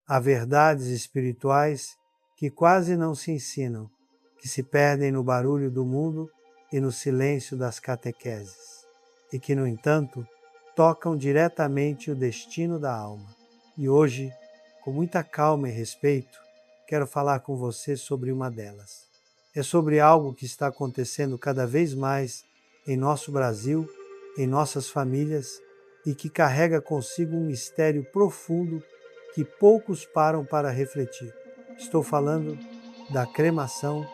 Há verdades espirituais que quase não se ensinam, que se perdem no barulho do mundo e no silêncio das catequeses, e que, no entanto, tocam diretamente o destino da alma. E hoje, com muita calma e respeito, quero falar com você sobre uma delas. É sobre algo que está acontecendo cada vez mais em nosso Brasil, em nossas famílias, e que carrega consigo um mistério profundo que poucos param para refletir. Estou falando da cremação,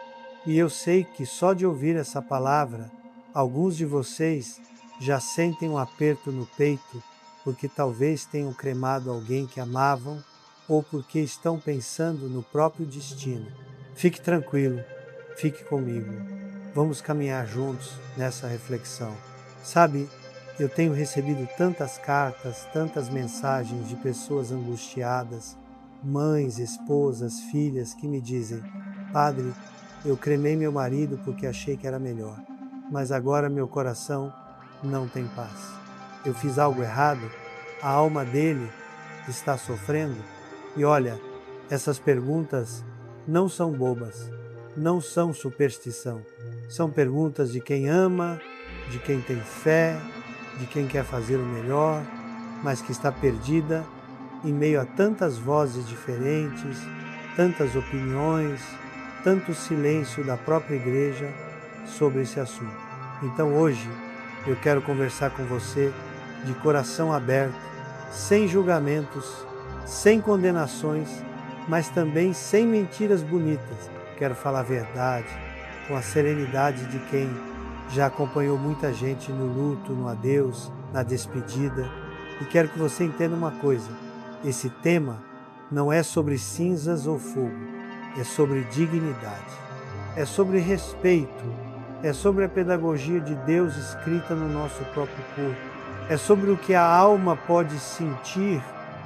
e eu sei que só de ouvir essa palavra, alguns de vocês já sentem um aperto no peito, porque talvez tenham cremado alguém que amavam, ou porque estão pensando no próprio destino. Fique tranquilo, fique comigo. Vamos caminhar juntos nessa reflexão. Sabe, eu tenho recebido tantas cartas, tantas mensagens de pessoas angustiadas, mães, esposas, filhas, que me dizem: Padre, eu cremei meu marido porque achei que era melhor, mas agora meu coração não tem paz. Eu fiz algo errado? A alma dele está sofrendo? E olha, essas perguntas não são bobas, não são superstição. São perguntas de quem ama, de quem tem fé, de quem quer fazer o melhor, mas que está perdida em meio a tantas vozes diferentes, tantas opiniões, tanto silêncio da própria igreja sobre esse assunto. Então hoje eu quero conversar com você de coração aberto, sem julgamentos, sem condenações, mas também sem mentiras bonitas. Quero falar a verdade, com a serenidade de quem já acompanhou muita gente no luto, no adeus, na despedida. E quero que você entenda uma coisa: esse tema não é sobre cinzas ou fogo, é sobre dignidade, é sobre respeito, é sobre a pedagogia de Deus escrita no nosso próprio corpo, é sobre o que a alma pode sentir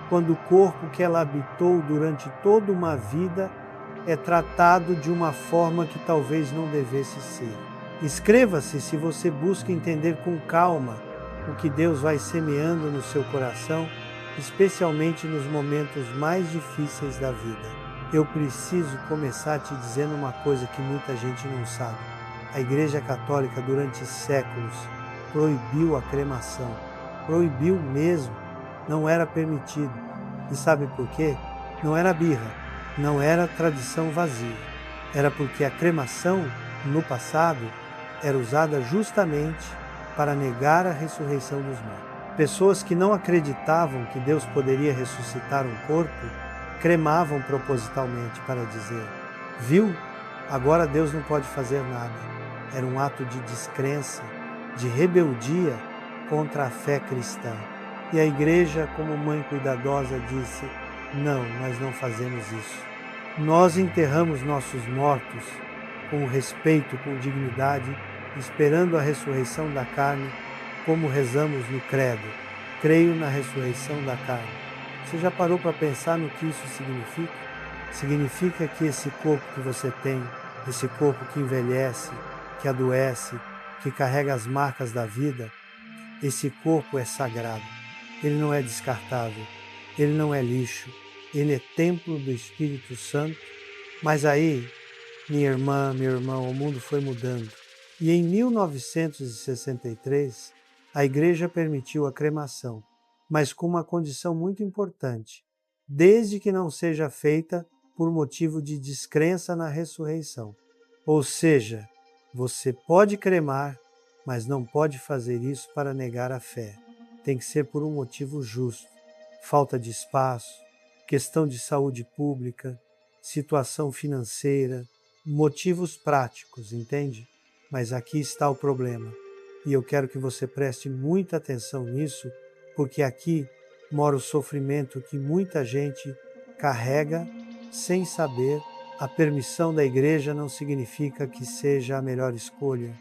quando o corpo que ela habitou durante toda uma vida é tratado de uma forma que talvez não devesse ser. Inscreva-se se você busca entender com calma o que Deus vai semeando no seu coração, especialmente nos momentos mais difíceis da vida. Eu preciso começar te dizendo uma coisa que muita gente não sabe. A Igreja Católica, durante séculos, proibiu a cremação. Proibiu mesmo. Não era permitido. E sabe por quê? Não era birra. Não era tradição vazia. Era porque a cremação, no passado, era usada justamente para negar a ressurreição dos mortos. Pessoas que não acreditavam que Deus poderia ressuscitar um corpo, cremavam propositalmente para dizer: viu? Agora Deus não pode fazer nada. Era um ato de descrença, de rebeldia contra a fé cristã. E a igreja, como mãe cuidadosa, disse: não, nós não fazemos isso. Nós enterramos nossos mortos com respeito, com dignidade, esperando a ressurreição da carne, como rezamos no credo: creio na ressurreição da carne. Você já parou para pensar no que isso significa? Significa que esse corpo que você tem, esse corpo que envelhece, que adoece, que carrega as marcas da vida, esse corpo é sagrado. Ele não é descartável, ele não é lixo, ele é templo do Espírito Santo. Mas aí, minha irmã, meu irmão, o mundo foi mudando. E em 1963, a igreja permitiu a cremação, mas com uma condição muito importante: desde que não seja feita por motivo de descrença na ressurreição. Ou seja, você pode cremar, mas não pode fazer isso para negar a fé. Tem que ser por um motivo justo: falta de espaço, questão de saúde pública, situação financeira, motivos práticos, entende? Mas aqui está o problema, e eu quero que você preste muita atenção nisso, porque aqui mora o sofrimento que muita gente carrega sem saber. A permissão da igreja não significa que seja a melhor escolha,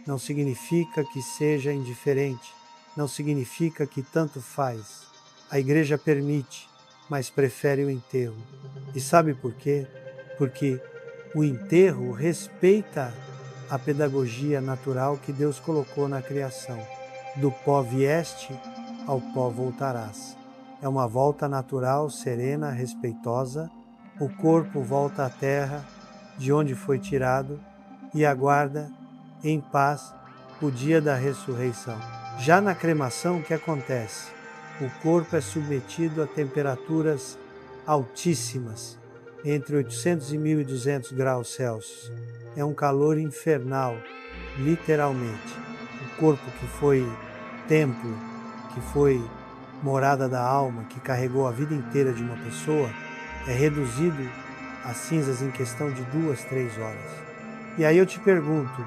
não significa que seja indiferente, não significa que tanto faz. A igreja permite, mas prefere o enterro. E sabe por quê? Porque o enterro respeita a pedagogia natural que Deus colocou na criação. Do pó vieste, ao pó voltarás. É uma volta natural, serena, respeitosa. O corpo volta à terra, de onde foi tirado, e aguarda, em paz, o dia da ressurreição. Já na cremação, o que acontece? O corpo é submetido a temperaturas altíssimas, entre 800 e 1200 graus Celsius. É um calor infernal, literalmente. O corpo que foi templo, que foi morada da alma, que carregou a vida inteira de uma pessoa, é reduzido a cinzas em questão de 2, 3 horas. E aí eu te pergunto,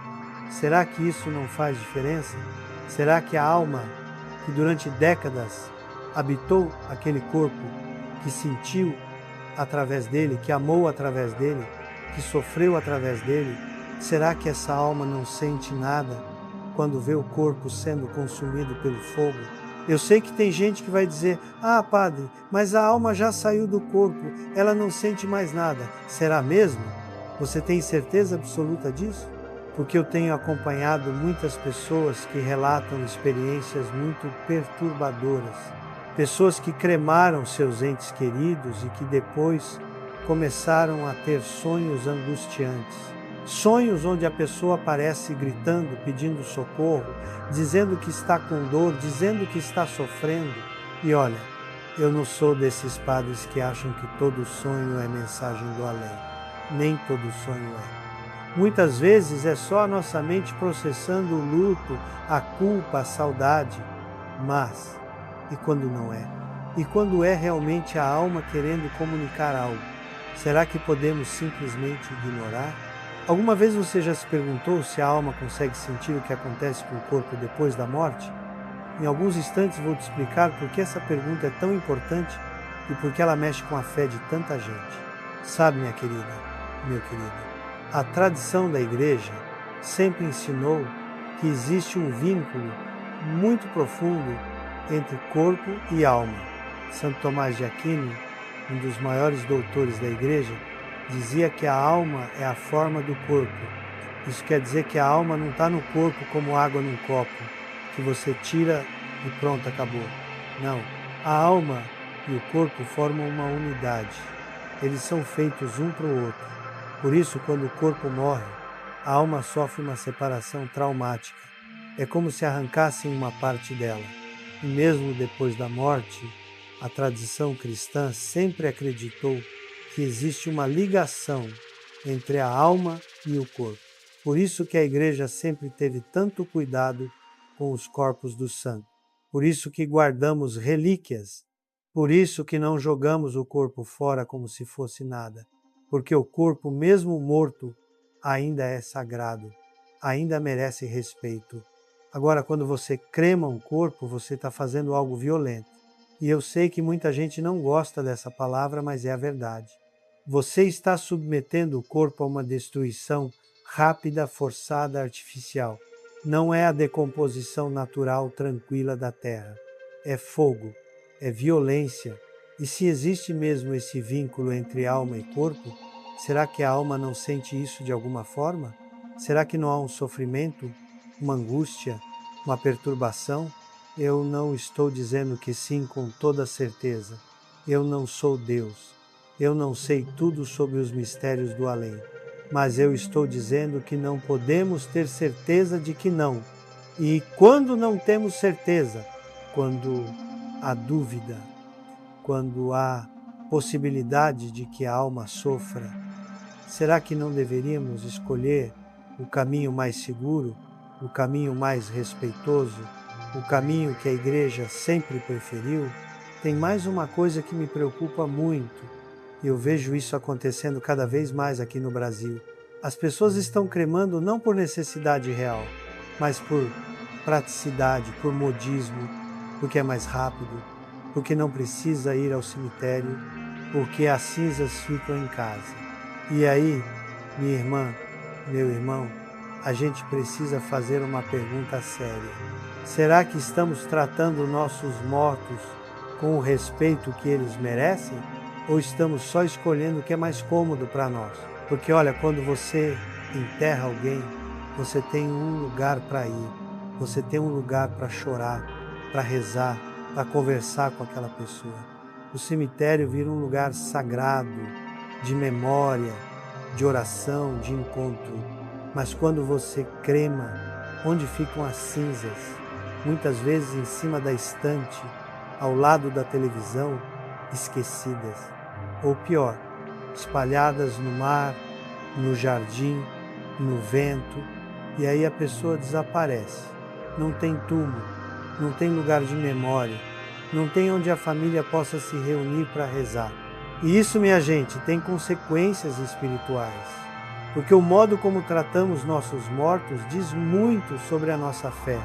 será que isso não faz diferença? Será que a alma que durante décadas habitou aquele corpo, que sentiu através dele, que amou através dele, que sofreu através dele, será que essa alma não sente nada quando vê o corpo sendo consumido pelo fogo? Eu sei que tem gente que vai dizer, ah, padre, mas a alma já saiu do corpo, ela não sente mais nada. Será mesmo? Você tem certeza absoluta disso? Porque eu tenho acompanhado muitas pessoas que relatam experiências muito perturbadoras. Pessoas que cremaram seus entes queridos e que depois começaram a ter sonhos angustiantes. Sonhos onde a pessoa aparece gritando, pedindo socorro, dizendo que está com dor, dizendo que está sofrendo. E olha, eu não sou desses padres que acham que todo sonho é mensagem do além. Nem todo sonho é. Muitas vezes é só a nossa mente processando o luto, a culpa, a saudade. Mas, e quando não é? E quando é realmente a alma querendo comunicar algo? Será que podemos simplesmente ignorar? Alguma vez você já se perguntou se a alma consegue sentir o que acontece com o corpo depois da morte? Em alguns instantes vou te explicar por que essa pergunta é tão importante e por que ela mexe com a fé de tanta gente. Sabe, minha querida, meu querido, a tradição da igreja sempre ensinou que existe um vínculo muito profundo entre corpo e alma. Santo Tomás de Aquino, um dos maiores doutores da igreja, dizia que a alma é a forma do corpo. Isso quer dizer que a alma não está no corpo como água num copo, que você tira e pronto, acabou. Não, a alma e o corpo formam uma unidade. Eles são feitos um para o outro. Por isso, quando o corpo morre, a alma sofre uma separação traumática. É como se arrancassem uma parte dela. E mesmo depois da morte, a tradição cristã sempre acreditou que existe uma ligação entre a alma e o corpo. Por isso que a igreja sempre teve tanto cuidado com os corpos dos santos. Por isso que guardamos relíquias. Por isso que não jogamos o corpo fora como se fosse nada. Porque o corpo, mesmo morto, ainda é sagrado, ainda merece respeito. Agora, quando você crema um corpo, você está fazendo algo violento. E eu sei que muita gente não gosta dessa palavra, mas é a verdade. Você está submetendo o corpo a uma destruição rápida, forçada, artificial. Não é a decomposição natural, tranquila da terra. É fogo, é violência. E se existe mesmo esse vínculo entre alma e corpo, será que a alma não sente isso de alguma forma? Será que não há um sofrimento, uma angústia, uma perturbação? Eu não estou dizendo que sim com toda certeza. Eu não sou Deus. Eu não sei tudo sobre os mistérios do além. Mas eu estou dizendo que não podemos ter certeza de que não. E quando não temos certeza, quando há dúvida, quando há possibilidade de que a alma sofra, será que não deveríamos escolher o caminho mais seguro, o caminho mais respeitoso, o caminho que a igreja sempre preferiu? Tem mais uma coisa que me preocupa muito. Eu vejo isso acontecendo cada vez mais aqui no Brasil. As pessoas estão cremando não por necessidade real, mas por praticidade, por modismo, porque é mais rápido, porque não precisa ir ao cemitério, porque as cinzas ficam em casa. E aí, minha irmã, meu irmão, a gente precisa fazer uma pergunta séria. Será que estamos tratando nossos mortos com o respeito que eles merecem? Ou estamos só escolhendo o que é mais cômodo para nós? Porque olha, quando você enterra alguém, você tem um lugar para ir, você tem um lugar para chorar, para rezar, para conversar com aquela pessoa. O cemitério vira um lugar sagrado, de memória, de oração, de encontro. Mas quando você crema, onde ficam as cinzas? Muitas vezes em cima da estante, ao lado da televisão, esquecidas. Ou pior, espalhadas no mar, no jardim, no vento, e aí a pessoa desaparece. Não tem túmulo, não tem lugar de memória, não tem onde a família possa se reunir para rezar. E isso, minha gente, tem consequências espirituais, porque o modo como tratamos nossos mortos diz muito sobre a nossa fé,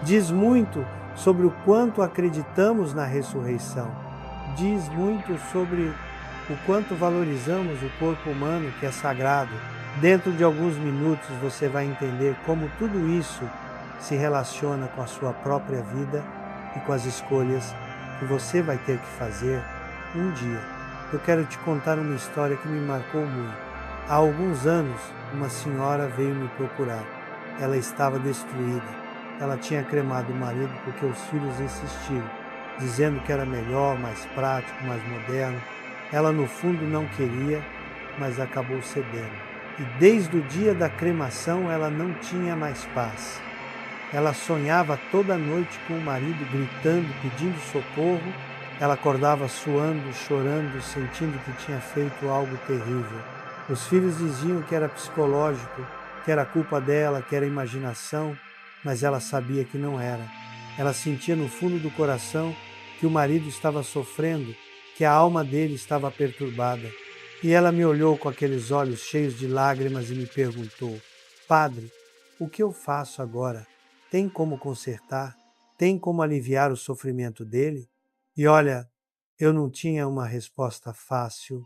diz muito sobre o quanto acreditamos na ressurreição, diz muito sobre o quanto valorizamos o corpo humano, que é sagrado. Dentro de alguns minutos você vai entender como tudo isso se relaciona com a sua própria vida e com as escolhas que você vai ter que fazer um dia. Eu quero te contar uma história que me marcou muito. Há alguns anos, uma senhora veio me procurar. Ela estava destruída. Ela tinha cremado o marido porque os filhos insistiram, dizendo que era melhor, mais prático, mais moderno. Ela no fundo não queria, mas acabou cedendo. E desde o dia da cremação ela não tinha mais paz. Ela sonhava toda noite com o marido gritando, pedindo socorro. Ela acordava suando, chorando, sentindo que tinha feito algo terrível. Os filhos diziam que era psicológico, que era culpa dela, que era imaginação, mas ela sabia que não era. Ela sentia no fundo do coração que o marido estava sofrendo, que a alma dele estava perturbada. E ela me olhou com aqueles olhos cheios de lágrimas e me perguntou: Padre, o que eu faço agora? Tem como consertar? Tem como aliviar o sofrimento dele? E olha, eu não tinha uma resposta fácil.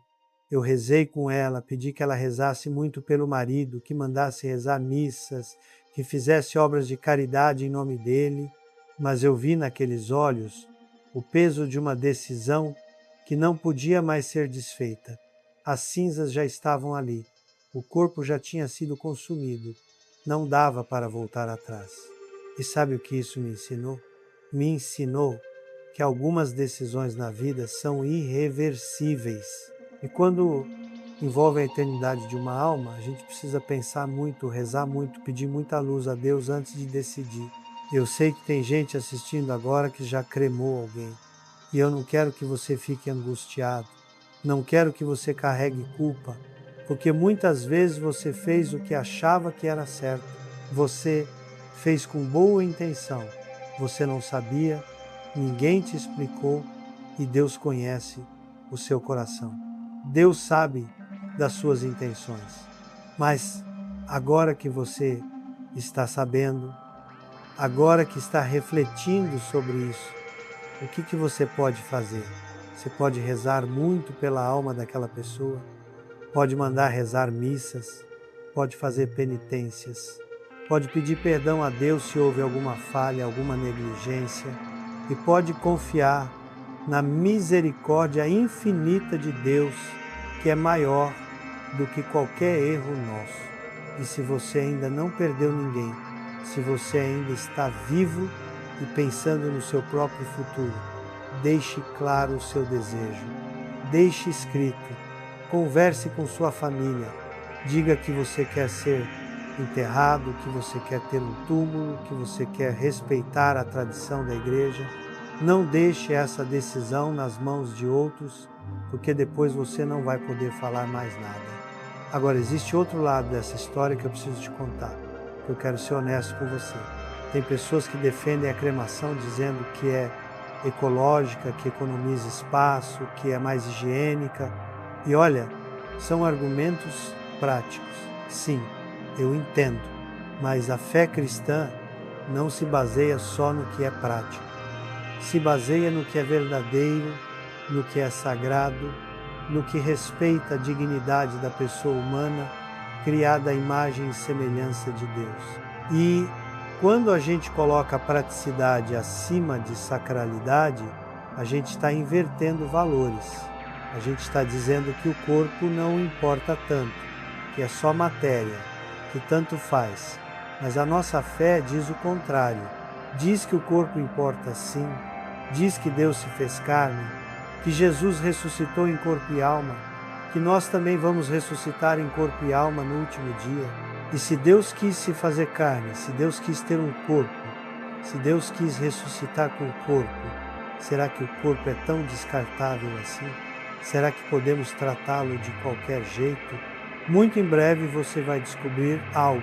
Eu rezei com ela, pedi que ela rezasse muito pelo marido, que mandasse rezar missas, que fizesse obras de caridade em nome dele, mas eu vi naqueles olhos o peso de uma decisão que não podia mais ser desfeita. As cinzas já estavam ali, o corpo já tinha sido consumido, não dava para voltar atrás. E sabe o que isso me ensinou? Me ensinou que algumas decisões na vida são irreversíveis. E quando envolve a eternidade de uma alma, a gente precisa pensar muito, rezar muito, pedir muita luz a Deus antes de decidir. Eu sei que tem gente assistindo agora que já cremou alguém. E eu não quero que você fique angustiado. Não quero que você carregue culpa, porque muitas vezes você fez o que achava que era certo. Você fez com boa intenção. Você não sabia, ninguém te explicou e Deus conhece o seu coração. Deus sabe das suas intenções. Mas agora que você está sabendo, agora que está refletindo sobre isso, o que você pode fazer? Você pode rezar muito pela alma daquela pessoa, pode mandar rezar missas, pode fazer penitências, pode pedir perdão a Deus se houve alguma falha, alguma negligência, e pode confiar na misericórdia infinita de Deus, que é maior do que qualquer erro nosso. E se você ainda não perdeu ninguém, se você ainda está vivo e pensando no seu próprio futuro, deixe claro o seu desejo, deixe escrito, converse com sua família, diga que você quer ser enterrado, que você quer ter um túmulo, que você quer respeitar a tradição da igreja. Não deixe essa decisão nas mãos de outros, porque depois você não vai poder falar mais nada. Agora, existe outro lado dessa história que eu preciso te contar, que eu quero ser honesto com você. Tem pessoas que defendem a cremação dizendo que é ecológica, que economiza espaço, que é mais higiênica. E olha, são argumentos práticos. Sim, eu entendo, mas a fé cristã não se baseia só no que é prático. Se baseia no que é verdadeiro, no que é sagrado, no que respeita a dignidade da pessoa humana, criada à imagem e semelhança de Deus. E quando a gente coloca a praticidade acima de sacralidade, a gente está invertendo valores. A gente está dizendo que o corpo não importa tanto, que é só matéria, que tanto faz. Mas a nossa fé diz o contrário. Diz que o corpo importa sim, diz que Deus se fez carne, que Jesus ressuscitou em corpo e alma, que nós também vamos ressuscitar em corpo e alma no último dia. E se Deus quis se fazer carne, se Deus quis ter um corpo, se Deus quis ressuscitar com o corpo, será que o corpo é tão descartável assim? Será que podemos tratá-lo de qualquer jeito? Muito em breve você vai descobrir algo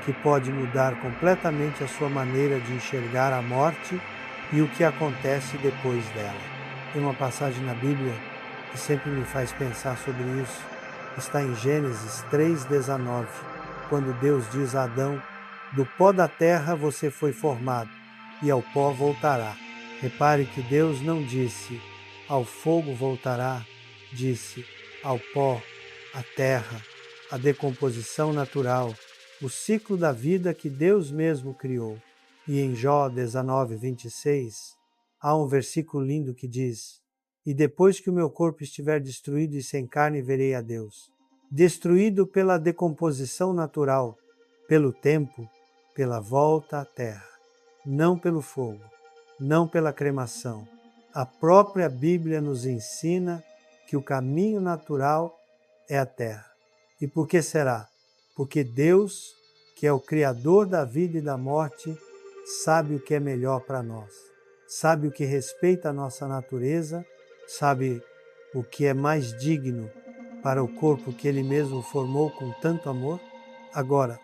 que pode mudar completamente a sua maneira de enxergar a morte e o que acontece depois dela. Tem uma passagem na Bíblia que sempre me faz pensar sobre isso. Está em Gênesis 3,19, quando Deus diz a Adão: do pó da terra você foi formado, e ao pó voltará. Repare que Deus não disse: ao fogo voltará, disse: ao pó, à terra, a decomposição natural, o ciclo da vida que Deus mesmo criou. E em Jó 19:26, há um versículo lindo que diz: e depois que o meu corpo estiver destruído e sem carne, verei a Deus. Destruído pela decomposição natural, pelo tempo, pela volta à terra, não pelo fogo, não pela cremação. A própria Bíblia nos ensina que o caminho natural é a terra. E por que será? Porque Deus, que é o Criador da vida e da morte, sabe o que é melhor para nós, sabe o que respeita a nossa natureza, sabe o que é mais digno para o corpo que Ele mesmo formou com tanto amor. Agora,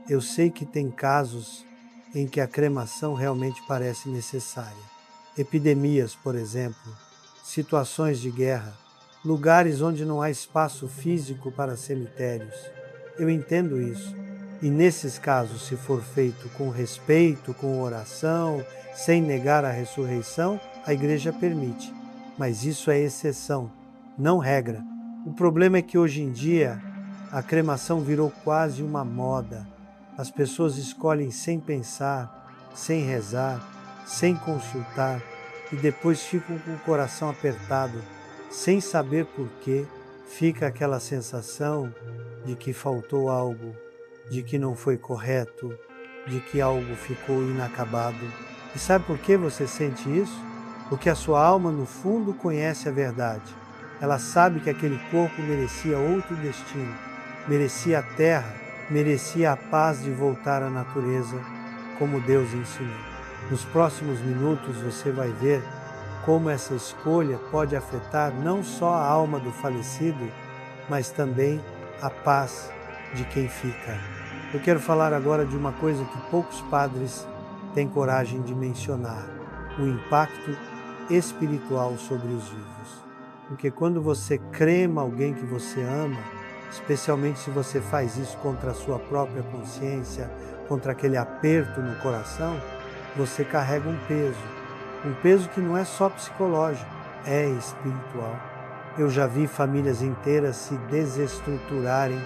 eu sei que tem casos em que a cremação realmente parece necessária. Epidemias, por exemplo, situações de guerra, lugares onde não há espaço físico para cemitérios. Eu entendo isso. E nesses casos, se for feito com respeito, com oração, sem negar a ressurreição, a Igreja permite. Mas isso é exceção, não regra. O problema é que hoje em dia a cremação virou quase uma moda. As pessoas escolhem sem pensar, sem rezar, sem consultar e depois ficam com o coração apertado, sem saber por quê. Fica aquela sensação de que faltou algo, de que não foi correto, de que algo ficou inacabado. E sabe por que você sente isso? Porque a sua alma, no fundo, conhece a verdade. Ela sabe que aquele corpo merecia outro destino, merecia a terra, merecia a paz de voltar à natureza, como Deus ensinou. Nos próximos minutos você vai ver como essa escolha pode afetar não só a alma do falecido, mas também a paz de quem fica. Eu quero falar agora de uma coisa que poucos padres têm coragem de mencionar: o impacto espiritual sobre os vivos. Porque quando você crema alguém que você ama, especialmente se você faz isso contra a sua própria consciência, contra aquele aperto no coração, você carrega um peso que não é só psicológico, é espiritual. Eu já vi famílias inteiras se desestruturarem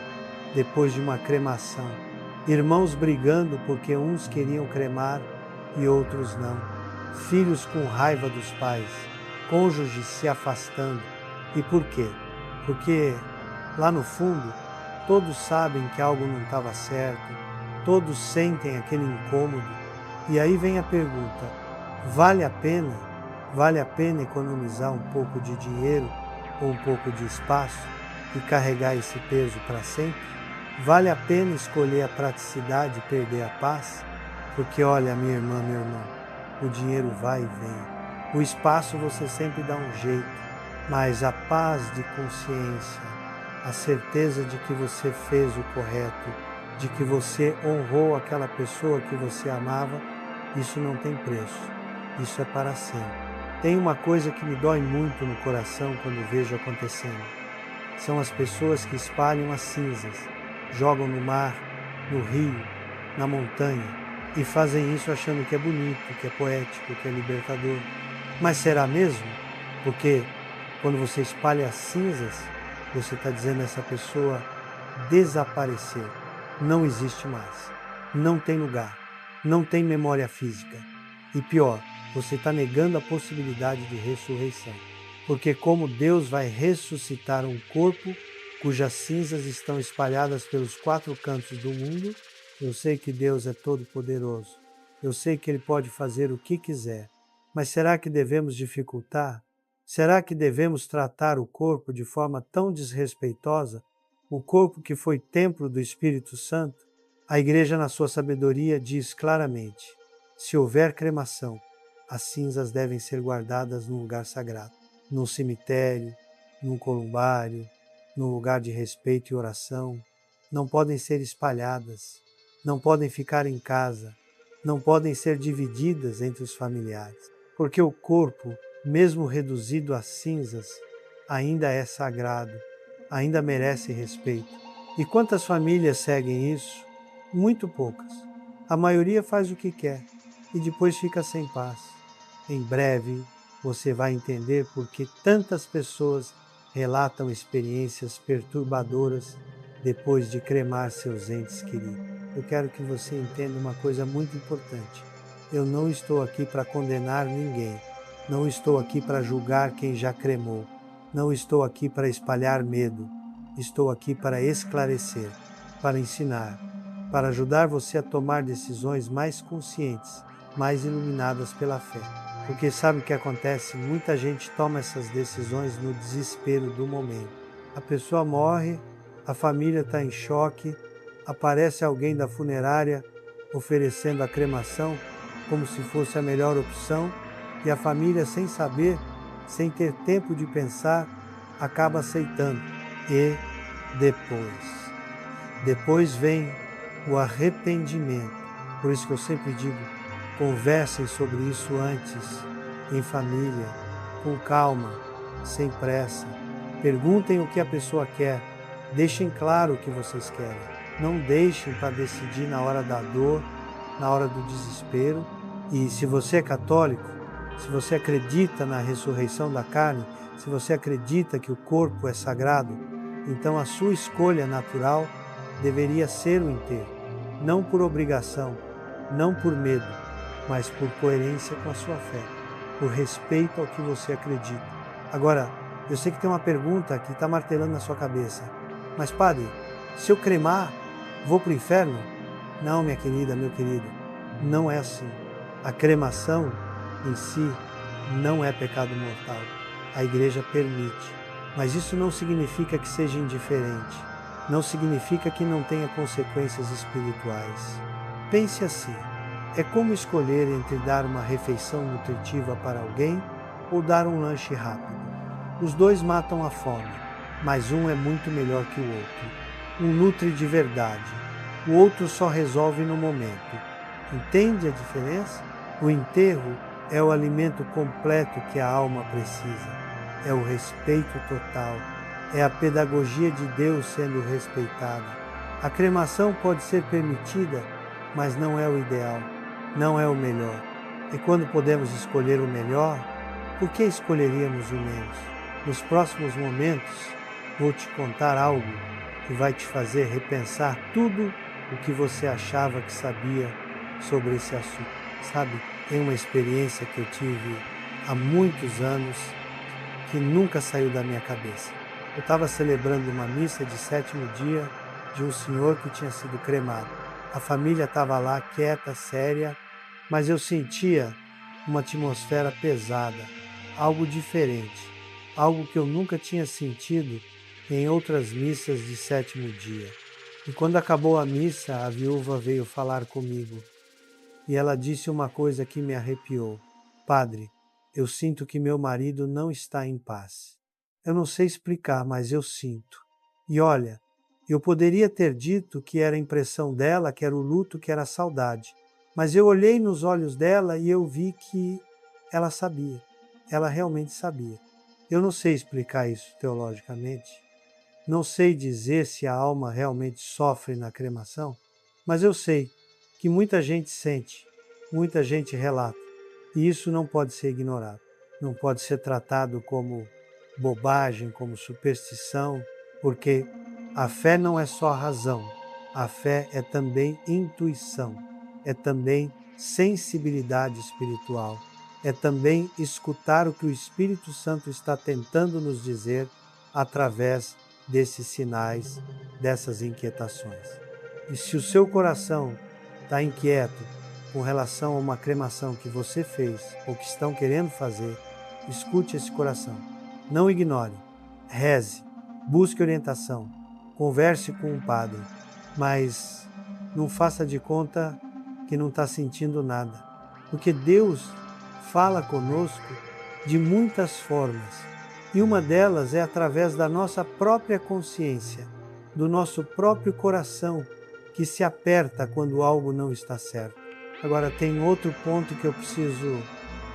depois de uma cremação, irmãos brigando porque uns queriam cremar e outros não, filhos com raiva dos pais, cônjuges se afastando. E por quê? Porque lá no fundo todos sabem que algo não estava certo, todos sentem aquele incômodo. E aí vem a pergunta: vale a pena? Vale a pena economizar um pouco de dinheiro ou um pouco de espaço e carregar esse peso para sempre? Vale a pena escolher a praticidade e perder a paz? Porque olha, minha irmã, meu irmão, o dinheiro vai e vem. O espaço você sempre dá um jeito, mas a paz de consciência, a certeza de que você fez o correto, de que você honrou aquela pessoa que você amava, isso não tem preço. Isso é para sempre. Tem uma coisa que me dói muito no coração quando vejo acontecendo. São as pessoas que espalham as cinzas, jogam no mar, no rio, na montanha, e fazem isso achando que é bonito, que é poético, que é libertador. Mas será mesmo? Porque quando você espalha as cinzas, você está dizendo a essa pessoa desaparecer. Não existe mais. Não tem lugar. Não tem memória física. E pior, você está negando a possibilidade de ressurreição. Porque como Deus vai ressuscitar um corpo cujas cinzas estão espalhadas pelos 4 cantos do mundo, eu sei que Deus é todo-poderoso. Eu sei que Ele pode fazer o que quiser. Mas será que devemos dificultar? Será que devemos tratar o corpo de forma tão desrespeitosa, o corpo que foi templo do Espírito Santo? A Igreja, na sua sabedoria, diz claramente: se houver cremação, as cinzas devem ser guardadas num lugar sagrado, num cemitério, num columbário, num lugar de respeito e oração. Não podem ser espalhadas, não podem ficar em casa, não podem ser divididas entre os familiares, porque o corpo, mesmo reduzido a cinzas, ainda é sagrado, ainda merece respeito. E quantas famílias seguem isso? Muito poucas. A maioria faz o que quer e depois fica sem paz. Em breve, você vai entender por que tantas pessoas relatam experiências perturbadoras depois de cremar seus entes queridos. Eu quero que você entenda uma coisa muito importante. Eu não estou aqui para condenar ninguém. Não estou aqui para julgar quem já cremou. Não estou aqui para espalhar medo. Estou aqui para esclarecer, para ensinar, para ajudar você a tomar decisões mais conscientes, mais iluminadas pela fé. Porque sabe o que acontece? Muita gente toma essas decisões no desespero do momento. A pessoa morre, a família está em choque, aparece alguém da funerária oferecendo a cremação como se fosse a melhor opção, e a família, sem saber, sem ter tempo de pensar, acaba aceitando. E depois vem o arrependimento. Por isso que eu sempre digo, conversem sobre isso antes, em família, com calma, sem pressa. Perguntem o que a pessoa quer, deixem claro o que vocês querem. Não deixem para decidir na hora da dor, na hora do desespero. E se você é católico, se você acredita na ressurreição da carne, se você acredita que o corpo é sagrado, então a sua escolha natural deveria ser o enterro. Não por obrigação, não por medo, mas por coerência com a sua fé, por respeito ao que você acredita. Agora, eu sei que tem uma pergunta que está martelando na sua cabeça. Mas padre, se eu cremar, vou para o inferno? Não, minha querida, meu querido, não é assim. A cremação em si não é pecado mortal. A Igreja permite. Mas isso não significa que seja indiferente. Não significa que não tenha consequências espirituais. Pense assim. É como escolher entre dar uma refeição nutritiva para alguém ou dar um lanche rápido. Os dois matam a fome, mas um é muito melhor que o outro. Um nutre de verdade, o outro só resolve no momento. Entende a diferença? O enterro é o alimento completo que a alma precisa. É o respeito total. É a pedagogia de Deus sendo respeitada. A cremação pode ser permitida, mas não é o ideal. Não é o melhor. E quando podemos escolher o melhor, por que escolheríamos o menos? Nos próximos momentos, vou te contar algo que vai te fazer repensar tudo o que você achava que sabia sobre esse assunto. Sabe, tem uma experiência que eu tive há muitos anos que nunca saiu da minha cabeça. Eu estava celebrando uma missa de 7º dia de um senhor que tinha sido cremado. A família estava lá quieta, séria, mas eu sentia uma atmosfera pesada, algo diferente, algo que eu nunca tinha sentido em outras missas de 7º dia. E quando acabou a missa, a viúva veio falar comigo e ela disse uma coisa que me arrepiou. Padre, eu sinto que meu marido não está em paz. Eu não sei explicar, mas eu sinto. E olha, eu poderia ter dito que era a impressão dela, que era o luto, que era a saudade. Mas eu olhei nos olhos dela e eu vi que ela sabia. Ela realmente sabia. Eu não sei explicar isso teologicamente. Não sei dizer se a alma realmente sofre na cremação, mas eu sei que muita gente sente, muita gente relata. E isso não pode ser ignorado. Não pode ser tratado como bobagem, como superstição, porque a fé não é só razão. A fé é também intuição, é também sensibilidade espiritual, é também escutar o que o Espírito Santo está tentando nos dizer através desses sinais, dessas inquietações. E se o seu coração está inquieto, com relação a uma cremação que você fez ou que estão querendo fazer, escute esse coração. Não ignore, reze, busque orientação, converse com um padre, mas não faça de conta que não está sentindo nada, porque Deus fala conosco de muitas formas, e uma delas é através da nossa própria consciência, do nosso próprio coração, que se aperta quando algo não está certo. Agora tem outro ponto que eu preciso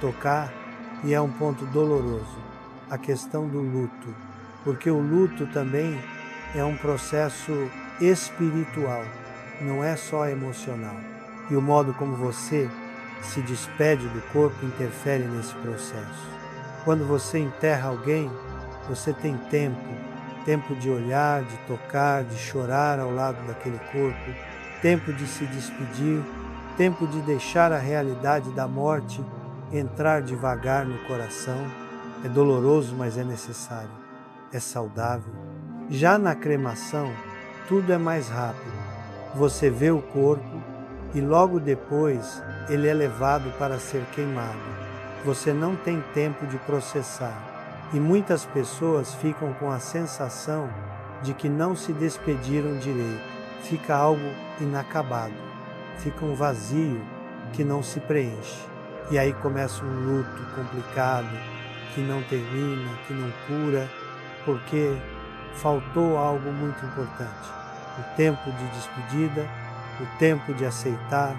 tocar, e é um ponto doloroso, a questão do luto, porque o luto também é um processo espiritual, não é só emocional. E o modo como você se despede do corpo interfere nesse processo. Quando você enterra alguém, você tem tempo de olhar, de tocar, de chorar ao lado daquele corpo, tempo de se despedir, tempo de deixar a realidade da morte entrar devagar no coração. É doloroso, mas é necessário. É saudável. Já na cremação, tudo é mais rápido. Você vê o corpo e logo depois ele é levado para ser queimado. Você não tem tempo de processar. E muitas pessoas ficam com a sensação de que não se despediram direito. Fica algo inacabado. Fica um vazio que não se preenche. E aí começa um luto complicado, que não termina, que não cura, porque faltou algo muito importante. O tempo de despedida, o tempo de aceitar,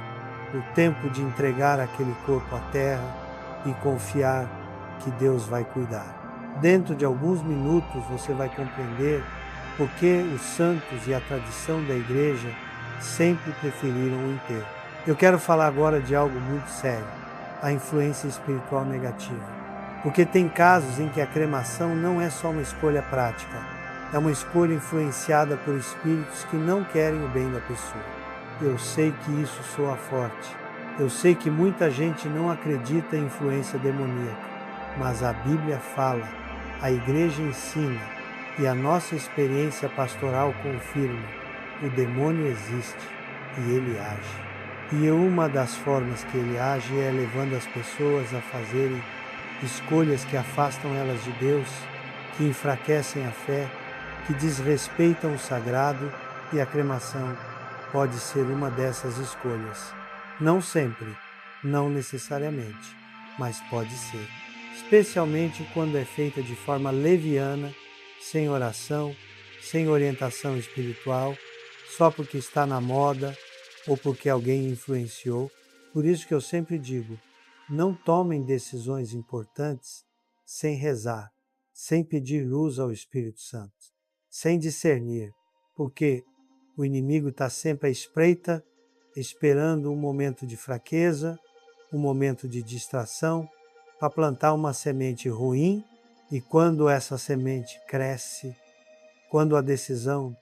o tempo de entregar aquele corpo à terra e confiar que Deus vai cuidar. Dentro de alguns minutos você vai compreender por que os santos e a tradição da igreja sempre preferiram o enterro. Eu quero falar agora de algo muito sério, a influência espiritual negativa. Porque tem casos em que a cremação não é só uma escolha prática, é uma escolha influenciada por espíritos que não querem o bem da pessoa. Eu sei que isso soa forte. Eu sei que muita gente não acredita em influência demoníaca, mas a Bíblia fala, a igreja ensina e a nossa experiência pastoral confirma: o demônio existe e ele age. E uma das formas que ele age é levando as pessoas a fazerem escolhas que afastam elas de Deus, que enfraquecem a fé, que desrespeitam o sagrado, e a cremação pode ser uma dessas escolhas. Não sempre, não necessariamente, mas pode ser. Especialmente quando é feita de forma leviana, sem oração, sem orientação espiritual, só porque está na moda ou porque alguém influenciou. Por isso que eu sempre digo, não tomem decisões importantes sem rezar, sem pedir luz ao Espírito Santo, sem discernir, porque o inimigo está sempre à espreita, esperando um momento de fraqueza, um momento de distração, para plantar uma semente ruim, e quando essa semente cresce, quando a decisão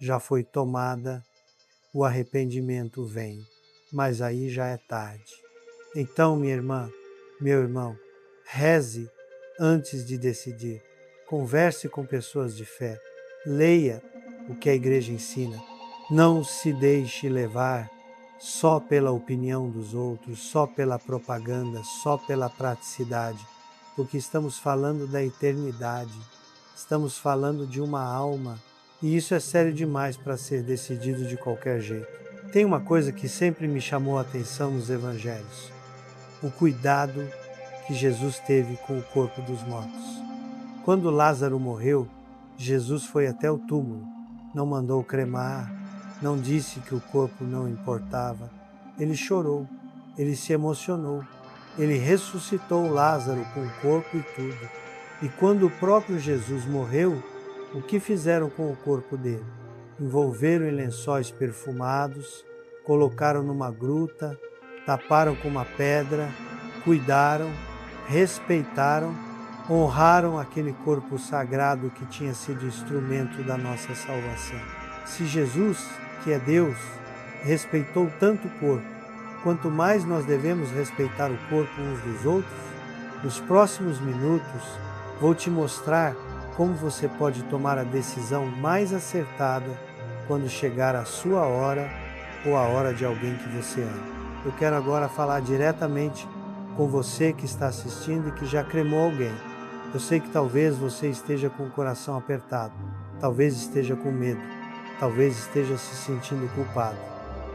já foi tomada, o arrependimento vem, mas aí já é tarde. Então, minha irmã, meu irmão, reze antes de decidir, converse com pessoas de fé, leia o que a igreja ensina, não se deixe levar só pela opinião dos outros, só pela propaganda, só pela praticidade, porque estamos falando da eternidade, estamos falando de uma alma, e isso é sério demais para ser decidido de qualquer jeito. Tem uma coisa que sempre me chamou a atenção nos evangelhos, o cuidado que Jesus teve com o corpo dos mortos. Quando Lázaro morreu, Jesus foi até o túmulo, não mandou cremar, não disse que o corpo não importava. Ele chorou, ele se emocionou, ele ressuscitou Lázaro com o corpo e tudo. E quando o próprio Jesus morreu, o que fizeram com o corpo dele? Envolveram em lençóis perfumados, colocaram numa gruta, taparam com uma pedra, cuidaram, respeitaram, honraram aquele corpo sagrado que tinha sido instrumento da nossa salvação. Se Jesus, que é Deus, respeitou tanto o corpo, quanto mais nós devemos respeitar o corpo uns dos outros, nos próximos minutos vou te mostrar como você pode tomar a decisão mais acertada quando chegar a sua hora ou a hora de alguém que você ama. eu quero agora falar diretamente com você que está assistindo e que já cremou alguém. Eu sei que talvez você esteja com o coração apertado, talvez esteja com medo, talvez esteja se sentindo culpado.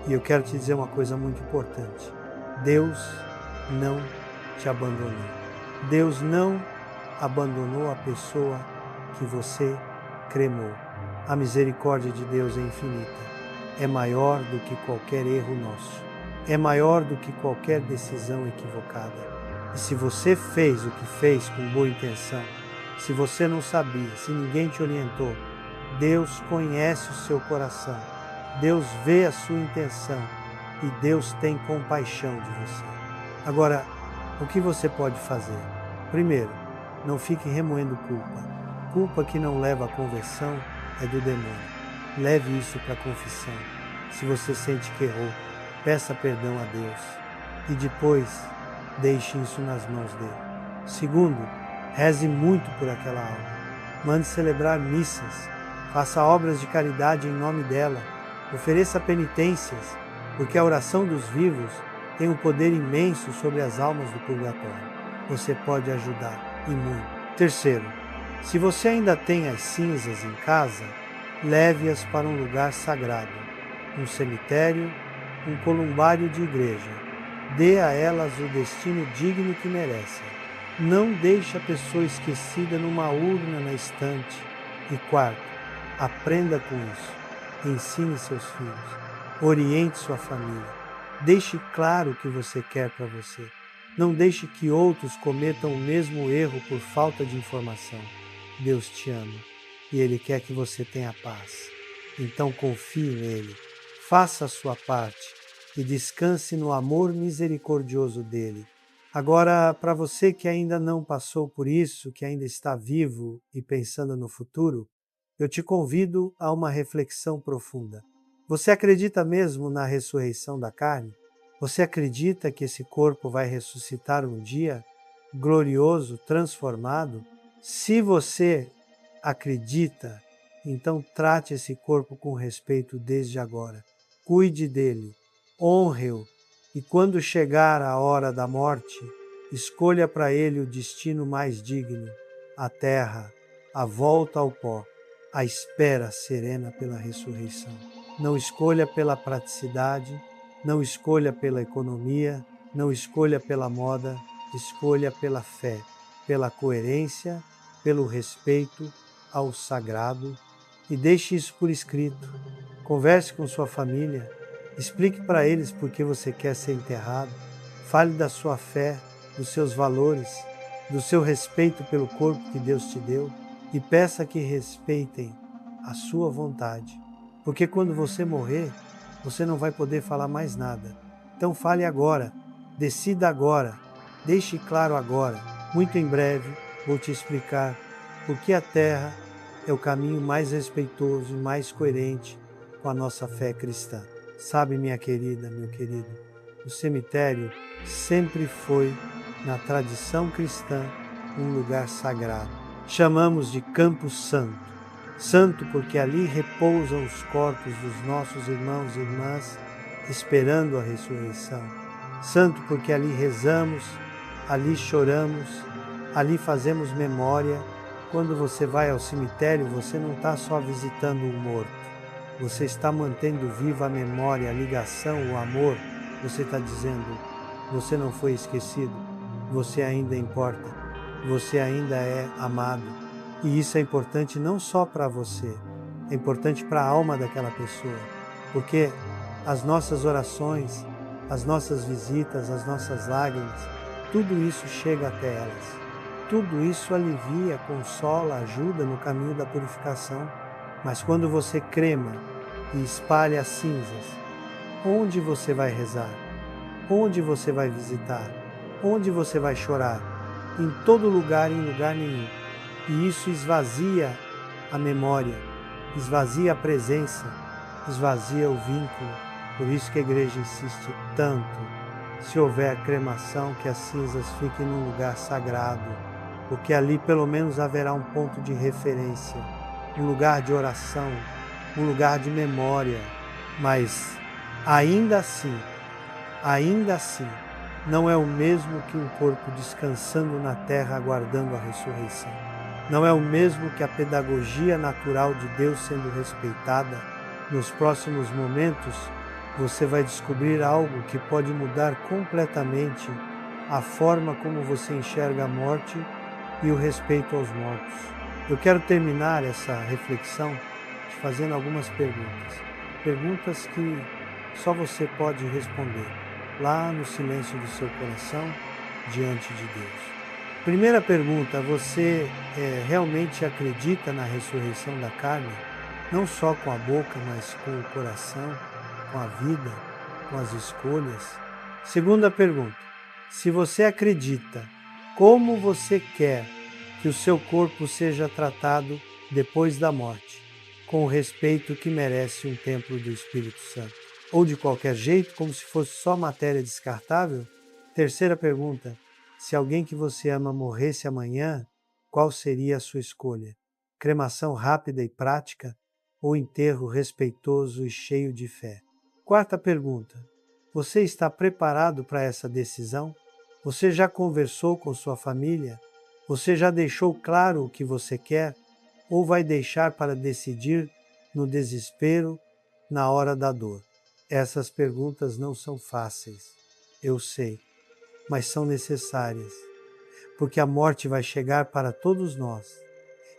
E eu quero te dizer uma coisa muito importante. Deus não te abandonou. Deus não abandonou a pessoa que você cremou. A misericórdia de Deus é infinita. É maior do que qualquer erro nosso. É maior do que qualquer decisão equivocada. E se você fez o que fez com boa intenção, se você não sabia, se ninguém te orientou, Deus conhece o seu coração, Deus vê a sua intenção e Deus tem compaixão de você. Agora, o que você pode fazer? Primeiro, não fique remoendo culpa. Culpa que não leva à conversão é do demônio. Leve isso para a confissão. Se você sente que errou, peça perdão a Deus e depois deixe isso nas mãos dele. Segundo, reze muito por aquela alma. Mande celebrar missas. Faça obras de caridade em nome dela. Ofereça penitências, porque a oração dos vivos tem um poder imenso sobre as almas do purgatório. Você pode ajudar, e muito. Terceiro, se você ainda tem as cinzas em casa, leve-as para um lugar sagrado, um cemitério, um columbário de igreja. Dê a elas o destino digno que merecem. Não deixe a pessoa esquecida numa urna na estante. E quarto, aprenda com isso. Ensine seus filhos. Oriente sua família. Deixe claro o que você quer para você. Não deixe que outros cometam o mesmo erro por falta de informação. Deus te ama e Ele quer que você tenha paz. Então confie nele. Faça a sua parte e descanse no amor misericordioso dele. Agora, para você que ainda não passou por isso, que ainda está vivo e pensando no futuro, eu te convido a uma reflexão profunda. Você acredita mesmo na ressurreição da carne? Você acredita que esse corpo vai ressuscitar um dia, glorioso, transformado? Se você acredita, então trate esse corpo com respeito desde agora. Cuide dele. Honre-o, e quando chegar a hora da morte, escolha para ele o destino mais digno, a terra, a volta ao pó, a espera serena pela ressurreição. Não escolha pela praticidade, não escolha pela economia, não escolha pela moda, escolha pela fé, pela coerência, pelo respeito ao sagrado e deixe isso por escrito. Converse com sua família. Explique para eles por que você quer ser enterrado. Fale da sua fé, dos seus valores, do seu respeito pelo corpo que Deus te deu e peça que respeitem a sua vontade. Porque quando você morrer, você não vai poder falar mais nada. Então fale agora, decida agora, deixe claro agora. Muito em breve vou te explicar por que a terra é o caminho mais respeitoso e mais coerente com a nossa fé cristã. Sabe, minha querida, meu querido, o cemitério sempre foi, na tradição cristã, um lugar sagrado. Chamamos de Campo Santo. Santo porque ali repousam os corpos dos nossos irmãos e irmãs, esperando a ressurreição. Santo porque ali rezamos, ali choramos, ali fazemos memória. Quando você vai ao cemitério, você não está só visitando um morto. Você está mantendo viva a memória, a ligação, o amor. Você está dizendo, você não foi esquecido, você ainda importa, você ainda é amado. E isso é importante não só para você, é importante para a alma daquela pessoa. Porque as nossas orações, as nossas visitas, as nossas lágrimas, tudo isso chega até elas. Tudo isso alivia, consola, ajuda no caminho da purificação. Mas quando você crema e espalha as cinzas, onde você vai rezar? Onde você vai visitar? Onde você vai chorar? Em todo lugar, em lugar nenhum. E isso esvazia a memória, esvazia a presença, esvazia o vínculo. Por isso que a igreja insiste tanto, se houver cremação, que as cinzas fiquem num lugar sagrado, porque ali pelo menos haverá um ponto de referência, um lugar de oração, um lugar de memória. Mas ainda assim, ainda assim, não é o mesmo que um corpo descansando na terra aguardando a ressurreição. Não é o mesmo que a pedagogia natural de Deus sendo respeitada. Nos próximos momentos, você vai descobrir algo que pode mudar completamente a forma como você enxerga a morte e o respeito aos mortos. Eu quero terminar essa reflexão te fazendo algumas perguntas. Perguntas que só você pode responder lá no silêncio do seu coração, diante de Deus. Primeira pergunta, você realmente acredita na ressurreição da carne? Não só com a boca, mas com o coração, com a vida, com as escolhas? Segunda pergunta, se você acredita, como você quer que o seu corpo seja tratado depois da morte, com o respeito que merece um templo do Espírito Santo? Ou de qualquer jeito, como se fosse só matéria descartável? Terceira pergunta, se alguém que você ama morresse amanhã, qual seria a sua escolha? Cremação rápida e prática ou enterro respeitoso e cheio de fé? Quarta pergunta, você está preparado para essa decisão? Você já conversou com sua família? Você já deixou claro o que você quer? Ou vai deixar para decidir no desespero, na hora da dor? Essas perguntas não são fáceis, eu sei, mas são necessárias, porque a morte vai chegar para todos nós,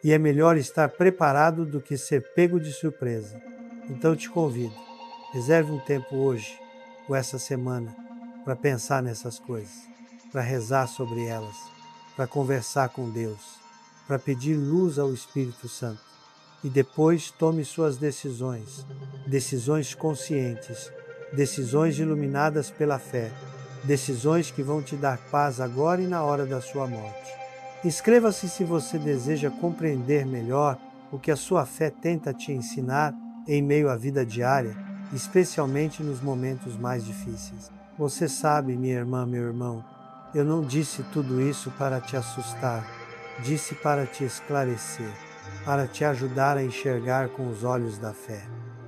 e é melhor estar preparado do que ser pego de surpresa. Então eu te convido, reserve um tempo hoje, ou essa semana, para pensar nessas coisas, para rezar sobre elas, para conversar com Deus, para pedir luz ao Espírito Santo, e depois tome suas decisões, decisões conscientes, decisões iluminadas pela fé, decisões que vão te dar paz agora e na hora da sua morte. Inscreva-se se você deseja compreender melhor o que a sua fé tenta te ensinar em meio à vida diária, especialmente nos momentos mais difíceis. Você sabe, minha irmã, meu irmão, eu não disse tudo isso para te assustar, disse para te esclarecer, para te ajudar a enxergar com os olhos da fé,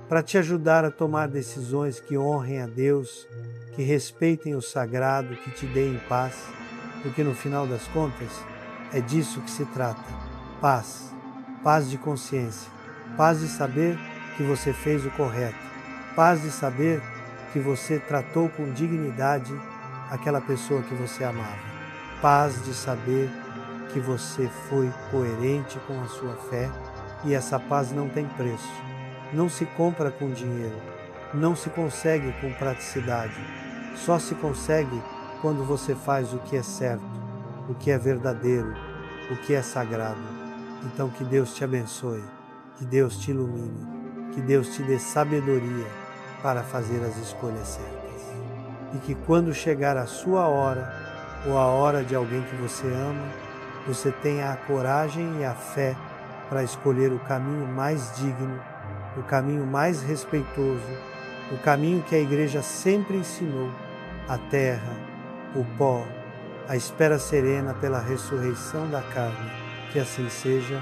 para te ajudar a tomar decisões que honrem a Deus, que respeitem o sagrado, que te deem paz, porque no final das contas é disso que se trata. Paz, paz de consciência, paz de saber que você fez o correto, paz de saber que você tratou com dignidade aquela pessoa que você amava, paz de saber que você foi coerente com a sua fé, e essa paz não tem preço, não se compra com dinheiro, não se consegue com praticidade, só se consegue quando você faz o que é certo, o que é verdadeiro, o que é sagrado. Então que Deus te abençoe, que Deus te ilumine, que Deus te dê sabedoria para fazer as escolhas certas. E que quando chegar a sua hora, ou a hora de alguém que você ama, você tenha a coragem e a fé para escolher o caminho mais digno, o caminho mais respeitoso, o caminho que a Igreja sempre ensinou, a terra, o pó, a espera serena pela ressurreição da carne. Que assim seja.